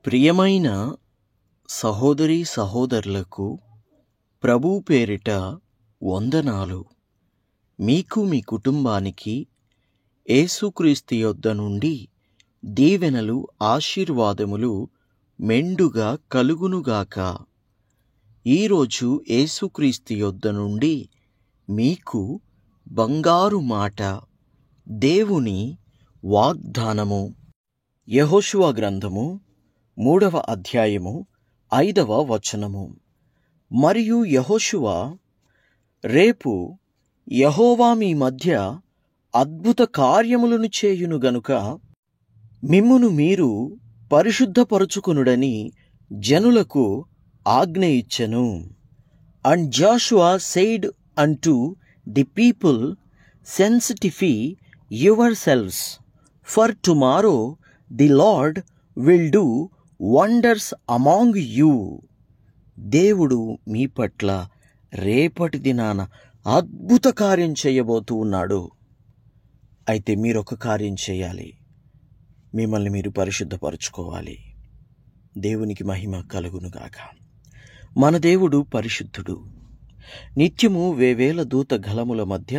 ప్రియమైన సహోదరీ సహోదరులకు ప్రభు పేరిట వందనాలు. మీకు మీ కుటుంబానికి యేసుక్రీస్తు యొద్ద నుండి దీవెనలు ఆశీర్వాదములు మెండుగా కలుగునుగాక. ఈరోజు యేసుక్రీస్తు యొద్ద నుండి మీకు బంగారు మాట, దేవుని వాగ్దానము. యెహోషువ గ్రంథము 3వ అధ్యాయము 5వ వచనము. మరియు యెహోషువ, రేపు యెహోవా మీ మధ్య అద్భుత కార్యములను చేయును గనుక మిమ్మును మీరు పరిశుద్ధపరచుకొనుడని జనులకు ఆజ్ఞ ఇచ్చెను. And Joshua said unto the people, Sanctify yourselves, for tomorrow the Lord will do wonders among you. దేవుడు మీ పట్ల రేపటి దినాన అద్భుత కార్యం చేయబోతూ ఉన్నాడు. అయితే మీరొక కార్యం చేయాలి, మిమ్మల్ని మీరు పరిశుద్ధపరచుకోవాలి. దేవునికి మహిమ కలుగునుగాక. మన దేవుడు పరిశుద్ధుడు. నిత్యము వేవేల దూత గలముల మధ్య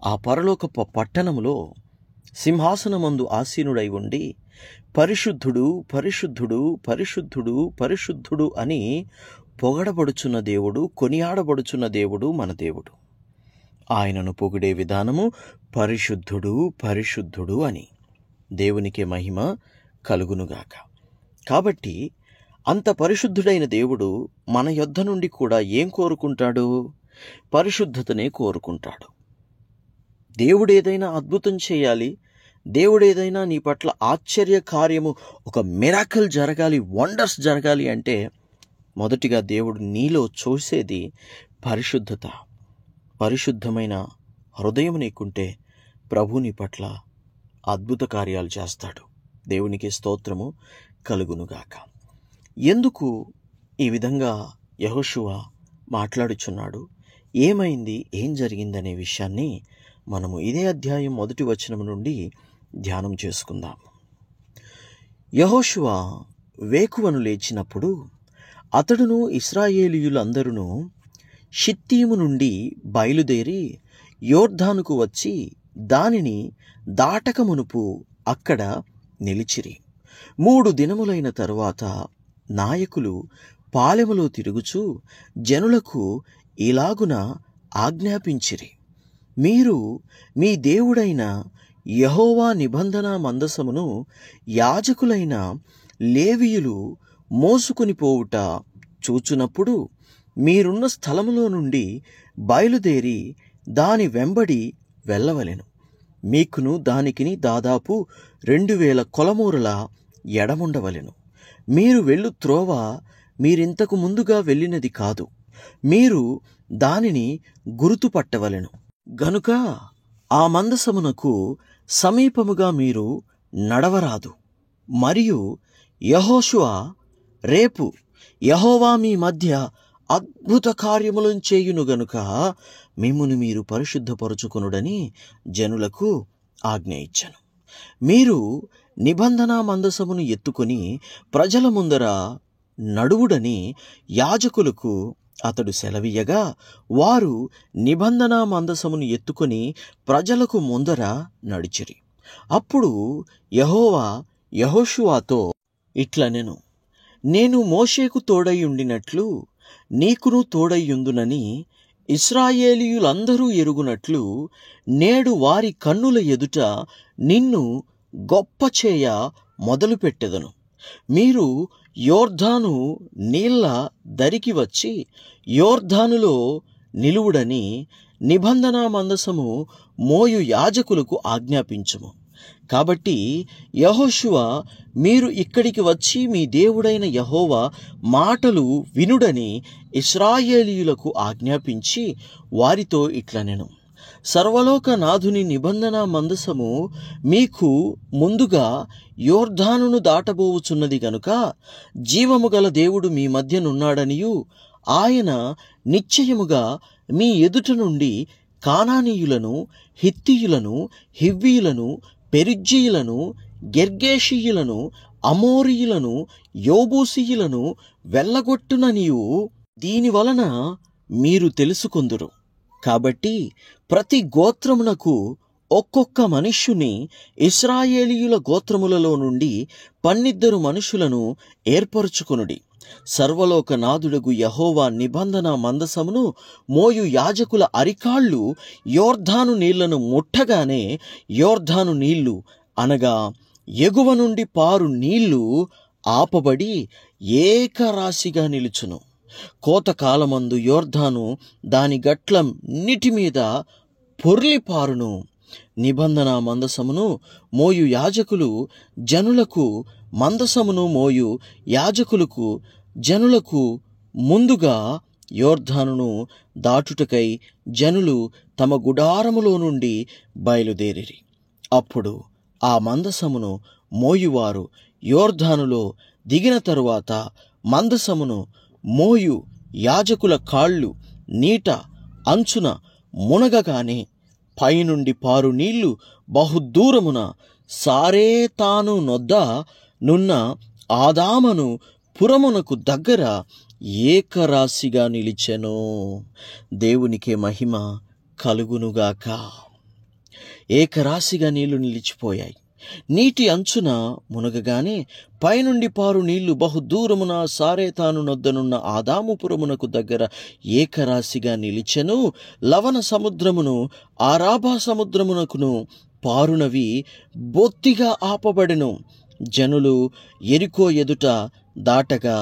ఆ పరలోకపు పట్టణములో సింహాసనమందు ఆసీనుడై ఉండి పరిశుద్ధుడు పరిశుద్ధుడు పరిశుద్ధుడు పరిశుద్ధుడు అని పొగడబడుచున్న దేవుడు, కొనియాడబడుచున్న దేవుడు మన దేవుడు. ఆయనను పొగిడే విధానము పరిశుద్ధుడు పరిశుద్ధుడు అని. దేవునికే మహిమ కలుగునుగాక. కాబట్టి అంత పరిశుద్ధుడైన దేవుడు మన యొద్ద నుండి కూడా ఏం కోరుకుంటాడు? పరిశుద్ధతనే కోరుకుంటాడు. దేవుడేదైనా అద్భుతం చేయాలి, దేవుడేదైనా నీ పట్ల ఆశ్చర్య కార్యము, ఒక మిరాకిల్ జరగాలి, వండర్స్ జరగాలి అంటే మొదటిగా దేవుడు నీలో చూసేది పరిశుద్ధత. పరిశుద్ధమైన హృదయం నీకుంటే ప్రభు నీ పట్ల అద్భుత కార్యాలు చేస్తాడు. దేవునికి స్తోత్రము కలుగునుగాక. ఎందుకు ఈ విధంగా యెహోషువ మాట్లాడుచున్నాడు? ఏమైంది, ఏం జరిగిందనే విషయాన్ని మనము ఇదే అధ్యాయం 1వ వచనం నుండి ధ్యానం చేసుకుందాం. యెహోషువ వేకువను లేచినప్పుడు అతడును ఇశ్రాయేలీయులందరూ షిత్తీము నుండి బయలుదేరి యోర్దానుకు వచ్చి దానిని దాటక మునుపు అక్కడ నిలిచిరి. 3 దినములైన తరువాత నాయకులు పాలెములో తిరుగుచూ జనులకు ఇలాగున ఆజ్ఞాపించిరి, మీరు మీ దేవుడైన యెహోవా నిబంధన మందసమును యాజకులైన లేవీయులు మోసుకొని పోవుట చూచునప్పుడు మీరున్న స్థలములో నుండి బయలుదేరి దాని వెంబడి వెళ్ళవలెను. మీకును దానికిని దాదాపు 2000 కొలమూరల ఎడముండవలెను. మీరు వెళ్ళు త్రోవ మీరింతకు ముందుగా వెళ్ళినది కాదు. మీరు దానిని గుర్తుపట్టవలెను గనుక ఆ మందసమునకు సమీపముగా మీరు నడవరాదు. మరియు యెహోషువ, రేపు యెహోవా మీ మధ్య అద్భుత కార్యములను చేయును గనుక మిమ్మును మీరు పరిశుద్ధపరచుకొనుడని జనులకు ఆజ్ఞ ఇచ్చెను. మీరు నిబంధన మందసమును ఎత్తుకొని ప్రజల ముందర నడువుడని యాజకులకు అతడు సెలవీయగా వారు నిబంధన మందసమును ఎత్తుకొని ప్రజలకు ముందర నడిచిరి. అప్పుడు యెహోవా యెహోషువతో ఇట్లనెను, నేను మోషేకు తోడైయుండినట్లు నీకును తోడైయుందునని ఇశ్రాయేలీయులందరూ ఎరుగునట్లు నేడు వారి కన్నుల ఎదుట నిన్ను గొప్ప చేయ మొదలుపెట్టెదను. మీరు యోర్దాను నీళ్ల దరికి వచ్చి యోర్దానులో నిలువుడని నిబంధన మందసము మోయు యాజకులకు ఆజ్ఞాపించుము. కాబట్టి యెహోషువ, మీరు ఇక్కడికి వచ్చి మీ దేవుడైన యెహోవా మాటలు వినుడని ఇశ్రాయేలీయులకు ఆజ్ఞాపించి వారితో ఇట్లనెను, సర్వలోకనాథుని నిబంధన మందసము మీకు ముందుగా యోర్దానును దాటబోవుచున్నది గనుక జీవము గల దేవుడు మీ మధ్యనున్నాడనియు ఆయన నిశ్చయముగా మీ ఎదుట నుండి కానానీయులను, హిత్తీయులను, హివ్వీయులను, పెరిజ్జీయులను, గెర్గేషీయులను, అమోరీయులను యోబూసీయులను వెళ్ళగొట్టుననియు దీనివలన మీరు తెలుసుకొందురు. కాబట్టి ప్రతి గోత్రమునకు ఒక్కొక్క మనుష్యుని ఇశ్రాయేలీయుల గోత్రములలో నుండి 12 మనుషులను ఏర్పరచుకొనుడి. సర్వలోకనాథుడగు యెహోవా నిబంధన మందసమును మోయు యాజకుల అరికాళ్ళు యోర్దాను నీళ్లను ముట్టగానే యోర్దాను నీళ్లు అనగా ఎగువ నుండి పారు నీళ్లు ఆపబడి ఏకరాశిగా నిలుచును. కోతకాలమందు యోర్దాను దాని గట్లన్నిటి మీద పొర్లిపారును. నిబంధన మందసమును మోయు యాజకులు జనులకు, మందసమును మోయు యాజకులకు జనులకు ముందుగా యోర్దానును దాటుటకై జనులు తమ గుడారములో నుండి బయలుదేరిరి. అప్పుడు ఆ మందసమును మోయువారు యోర్దానులో దిగిన తరువాత మందసమును మోయు యాజకుల కాళ్ళు నీట అంచున మునగగానే పైనుండి పారు నీళ్లు బహుదూరమున సారేతాను నొద్ద నున్న ఆదామను పురమునకు దగ్గర ఏకరాశిగా నిలిచెను. దేవునికే మహిమ కలుగునుగాక. ఏకరాశిగా నీళ్లు నిలిచిపోయాయి. నీటి అంచున మునగగానే పైనుండి పారు నీళ్లు బహుదూరమున సారేతాను నొద్దనున్న ఆదాముపురమునకు దగ్గర ఏకరాశిగా నిలిచెను. లవణ సముద్రమును ఆరాబా సముద్రమునకును పారునవి బొత్తిగా ఆపబడెను. జనులు యెరికో ఎదుట దాటగా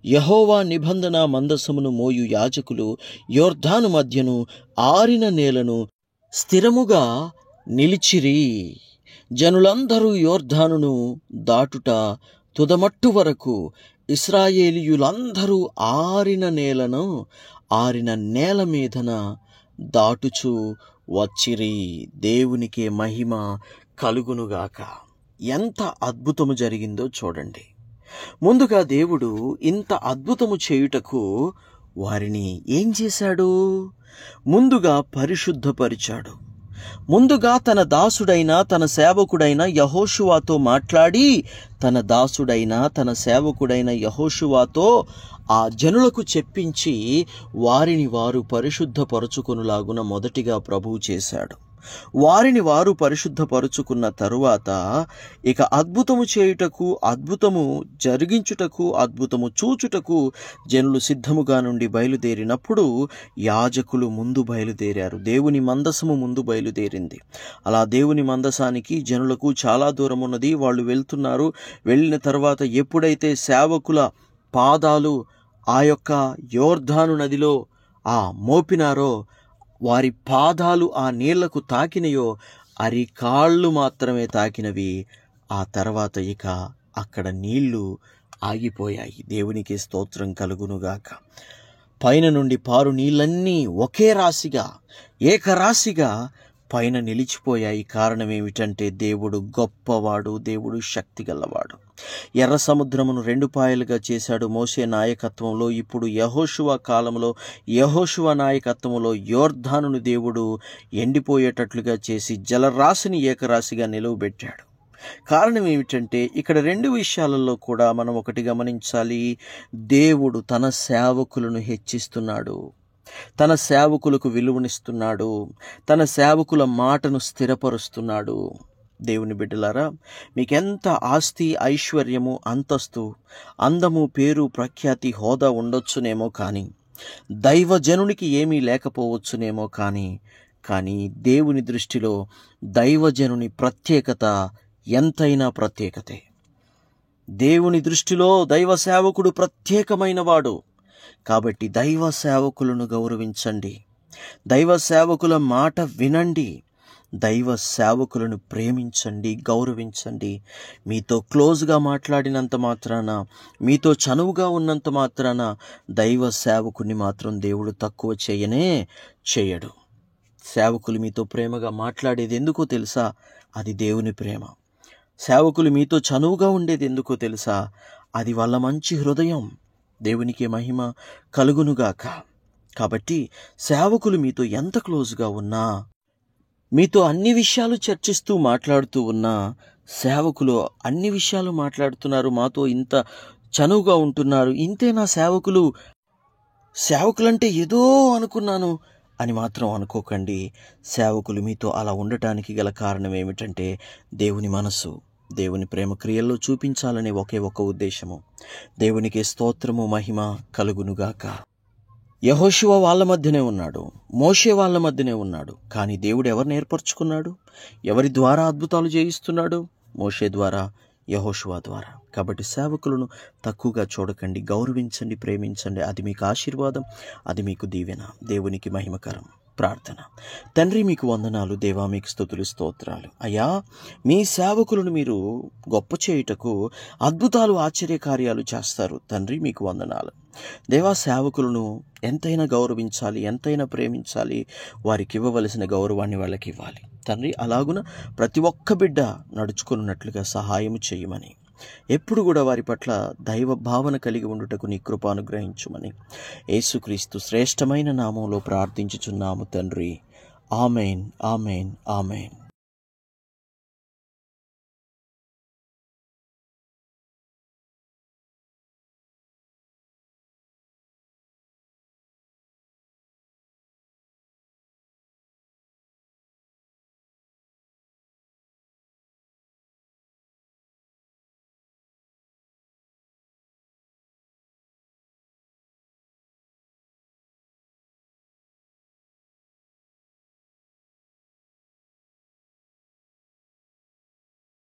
యెహోవా నిబంధన మందసమును మోయు యాజకులు యోర్దాను మధ్యను ఆరిన నేలను స్థిరముగా నిలిచిరి. జనులందరూ యోర్దానును దాటుట తుదమట్టు వరకు ఇశ్రాయేలీయులందరూ ఆరిన నేల మీదన దాటుచు వచ్చిరి. దేవునికే మహిమ కలుగునుగాక. ఎంత అద్భుతము జరిగిందో చూడండి. ముందుగా దేవుడు ఇంత అద్భుతము చేయుటకు వారిని ఏం చేశాడు? ముందుగా పరిశుద్ధపరిచాడు. ముందుగా తన దాసుడైన తన సేవకుడైన యెహోషువతో మాట్లాడి తన దాసుడైన తన సేవకుడైన యెహోషువతో ఆ జనులకు చెప్పించి వారిని వారు పరిశుద్ధపరుచుకొనులాగున మొదటిగా ప్రభువు చేశాడు. వారిని వారు పరిశుద్ధపరుచుకున్న తరువాత ఇక అద్భుతము చేయుటకు, అద్భుతము జరిగించుటకు, అద్భుతము చూచుటకు జనులు సిద్ధముగా నుండి బయలుదేరినప్పుడు యాజకులు ముందు బయలుదేరారు. దేవుని మందసము ముందు బయలుదేరింది. అలా దేవుని మందసానికి జనులకు చాలా దూరం ఉన్నది. వాళ్ళు వెళ్తున్నారు. వెళ్ళిన తర్వాత ఎప్పుడైతే సేవకుల పాదాలు ఆ యొక్క యోర్దాను నదిలో మోపినారో, వారి పాదాలు ఆ నీళ్లకు తాకినయో, అరికాళ్ళు మాత్రమే తాకినవి. ఆ తర్వాత ఇక అక్కడ నీళ్లు ఆగిపోయాయి. దేవునికి స్తోత్రం కలుగునుగాక. పైన నుండి పారు నీళ్ళన్నీ ఒకే రాశిగా, ఏకరాశిగా పైన నిలిచిపోయాయి. కారణం ఏమిటంటే దేవుడు గొప్పవాడు, దేవుడు శక్తి గలవాడు. ఎర్ర సముద్రమును 2 పాయలుగా చేశాడు మోషే నాయకత్వంలో. ఇప్పుడు యెహోషువ కాలంలో, యెహోషువ నాయకత్వంలో యోర్దానును దేవుడు ఎండిపోయేటట్లుగా చేసి జలరాశిని ఏకరాశిగా నిలువబెట్టాడు. కారణం ఏమిటంటే ఇక్కడ 2 విషయాలలో కూడా మనం ఒకటి గమనించాలి. దేవుడు తన సేవకులను హెచ్చిస్తున్నాడు, తన సేవకులకు విలువనిస్తున్నాడు, తన సేవకుల మాటను స్థిరపరుస్తున్నాడు. దేవుని బిడ్డలారా, మీకెంత ఆస్తి, ఐశ్వర్యము, అంతస్తు, అందము, పేరు, ప్రఖ్యాతి, హోదా ఉండొచ్చునేమో, కానీ దైవజనునికి ఏమీ లేకపోవచ్చునేమో, కానీ దేవుని దృష్టిలో దైవజనుని ప్రత్యేకత ఎంతైనా ప్రత్యేకతే. దేవుని దృష్టిలో దైవ సేవకుడు ప్రత్యేకమైన వాడు. కాబట్టి దైవ సేవకులను గౌరవించండి, దైవ సేవకుల మాట వినండి, దైవ సేవకులను ప్రేమించండి, గౌరవించండి. మీతో క్లోజ్గా మాట్లాడినంత మాత్రాన, మీతో చనువుగా ఉన్నంత మాత్రాన దైవ సేవకుని మాత్రం దేవుడు తక్కువ చేయడు. సేవకులు మీతో ప్రేమగా మాట్లాడేది ఎందుకో తెలుసా? అది దేవుని ప్రేమ. సేవకులు మీతో చనువుగా ఉండేది ఎందుకో తెలుసా? అది వాళ్ళ మంచి హృదయం. దేవునికి మహిమ కలుగునుగాక. కాబట్టి సేవకులు మీతో ఎంత క్లోజ్గా ఉన్నా మీతో అన్ని విషయాలు చర్చిస్తూ మాట్లాడుతూ ఉన్న సేవకులు అన్ని విషయాలు మాట్లాడుతున్నారు, మాతో ఇంత చనువుగా ఉంటున్నారు, ఇంతే నా సేవకులంటే ఏదో అనుకున్నాను అని మాత్రం అనుకోకండి. సేవకులు మీతో అలా ఉండటానికి గల కారణం ఏమిటంటే దేవుని మనసు, దేవుని ప్రేమ క్రియల్లో చూపించాలనే ఒకే ఒక ఉద్దేశము. దేవునికి స్తోత్రము, మహిమ కలుగునుగాక. యెహోషువ వాళ్ళ మధ్యనే ఉన్నాడు, మోషే వాళ్ళ మధ్యనే ఉన్నాడు. కానీ దేవుడు ఎవరిని ఏర్పరచుకున్నాడు? ఎవరి ద్వారా అద్భుతాలు చేయిస్తున్నాడు? మోషే ద్వారా, యెహోషువ ద్వారా. కాబట్టి సేవకులను తక్కువగా చూడకండి, గౌరవించండి, ప్రేమించండి. అది మీకు ఆశీర్వాదం, అది మీకు దీవెన, దేవునికి మహిమకరం. ప్రార్థన. తండ్రి, మీకు వందనాలు. దేవా, మీకు స్తుతులు, స్తోత్రాలు. అయ్యా, మీ సేవకులను మీరు గొప్ప చేయుటకు అద్భుతాలు, ఆశ్చర్యకార్యాలు చేస్తారు. తండ్రి, మీకు వందనాలు. దేవా, సేవకులను ఎంతైనా గౌరవించాలి, ఎంతైనా ప్రేమించాలి. వారికి ఇవ్వవలసిన గౌరవాన్ని వాళ్ళకి ఇవ్వాలి. తండ్రి, అలాగున ప్రతి ఒక్క బిడ్డ నడుచుకున్నట్లుగా సహాయం చేయమని, ఎప్పుడు కూడా వారి పట్ల దైవ భావన కలిగి ఉండుటకు నీ కృప అనుగ్రహించుమని యేసుక్రీస్తు శ్రేష్టమైన నామంలో ప్రార్థించుచున్నాము తండ్రి. Amen, amen, amen.